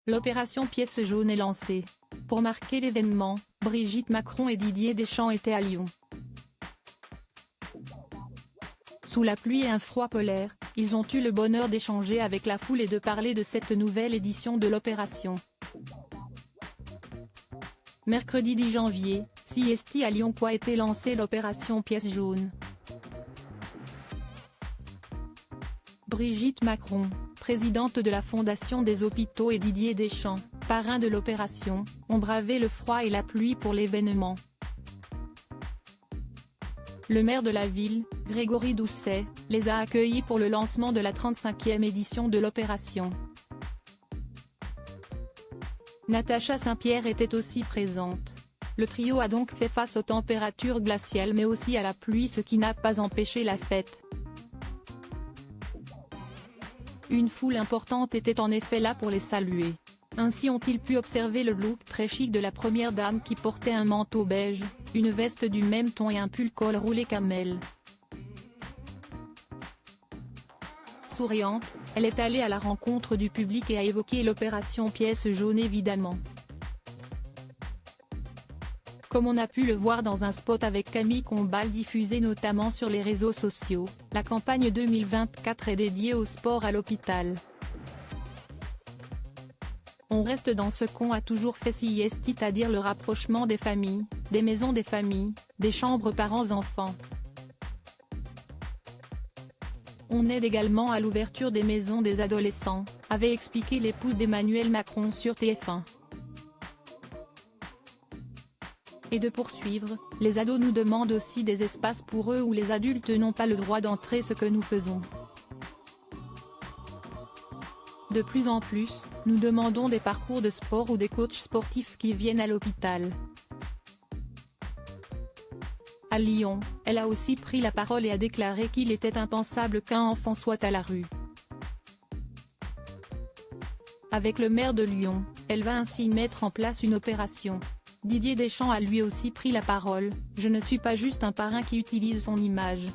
L'opération Pièce jaune est lancée. Pour marquer l'événement, Brigitte Macron et Didier Deschamps étaient à Lyon. Sous la pluie et un froid polaire, ils ont eu le bonheur d'échanger avec la foule et de parler de cette nouvelle édition de l'opération. Mercredi 10 janvier, CST à Lyon a été lancée l'opération Pièce jaune. Brigitte Macron, présidente de la Fondation des hôpitaux, et Didier Deschamps, parrain de l'opération, ont bravé le froid et la pluie pour l'événement. Le maire de la ville, Grégory Doucet, les a accueillis pour le lancement de la 35e édition de l'opération. Natacha Saint-Pierre était aussi présente. Le trio a donc fait face aux températures glaciales mais aussi à la pluie, ce qui n'a pas empêché la fête. Une foule importante était en effet là pour les saluer. Ainsi ont-ils pu observer le look très chic de la première dame qui portait un manteau beige, une veste du même ton et un pull col roulé camel. Souriante, elle est allée à la rencontre du public et a évoqué l'opération Pièce jaune évidemment. Comme on a pu le voir dans un spot avec Camille Combal diffusé notamment sur les réseaux sociaux, la campagne 2024 est dédiée au sport à l'hôpital. On reste dans ce qu'on a toujours fait, c'est-à-dire le rapprochement des familles, des maisons des familles, des chambres parents-enfants. On aide également à l'ouverture des maisons des adolescents, avait expliqué l'épouse d'Emmanuel Macron sur TF1. Et de poursuivre, les ados nous demandent aussi des espaces pour eux où les adultes n'ont pas le droit d'entrer, ce que nous faisons. De plus en plus, nous demandons des parcours de sport ou des coachs sportifs qui viennent à l'hôpital. À Lyon, elle a aussi pris la parole et a déclaré qu'il était impensable qu'un enfant soit à la rue. Avec le maire de Lyon, elle va ainsi mettre en place une opération. Didier Deschamps a lui aussi pris la parole: « Je ne suis pas juste un parrain qui utilise son image.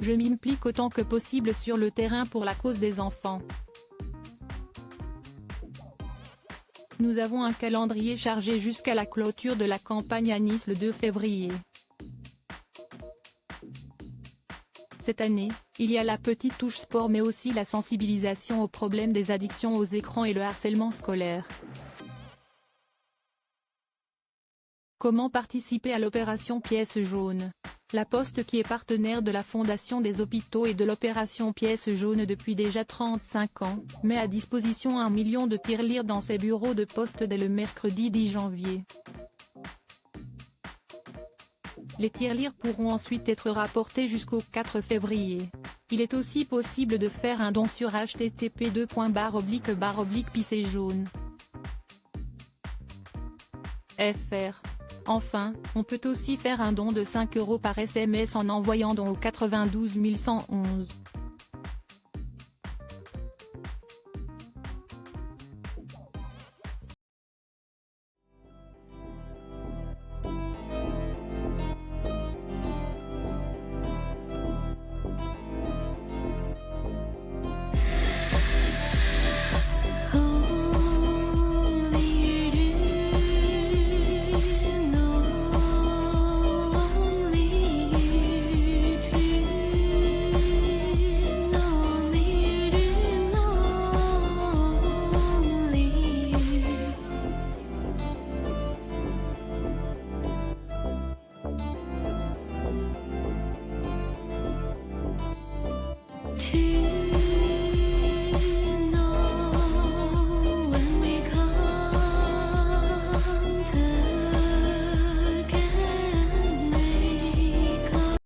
Je m'implique autant que possible sur le terrain pour la cause des enfants. Nous avons un calendrier chargé jusqu'à la clôture de la campagne à Nice le 2 février. Cette année, il y a la petite touche sport mais aussi la sensibilisation au problème des addictions aux écrans et le harcèlement scolaire. » Comment participer à l'opération Pièce jaune? La Poste, qui est partenaire de la Fondation des hôpitaux et de l'opération Pièce jaune depuis déjà 35 ans, met à disposition 1 million de tirelires dans ses bureaux de poste dès le mercredi 10 janvier. Les tirelires pourront ensuite être rapportés jusqu'au 4 février. Il est aussi possible de faire un don sur http://piecejaune.fr. Enfin, on peut aussi faire un don de 5 € par SMS en envoyant don au 92 111.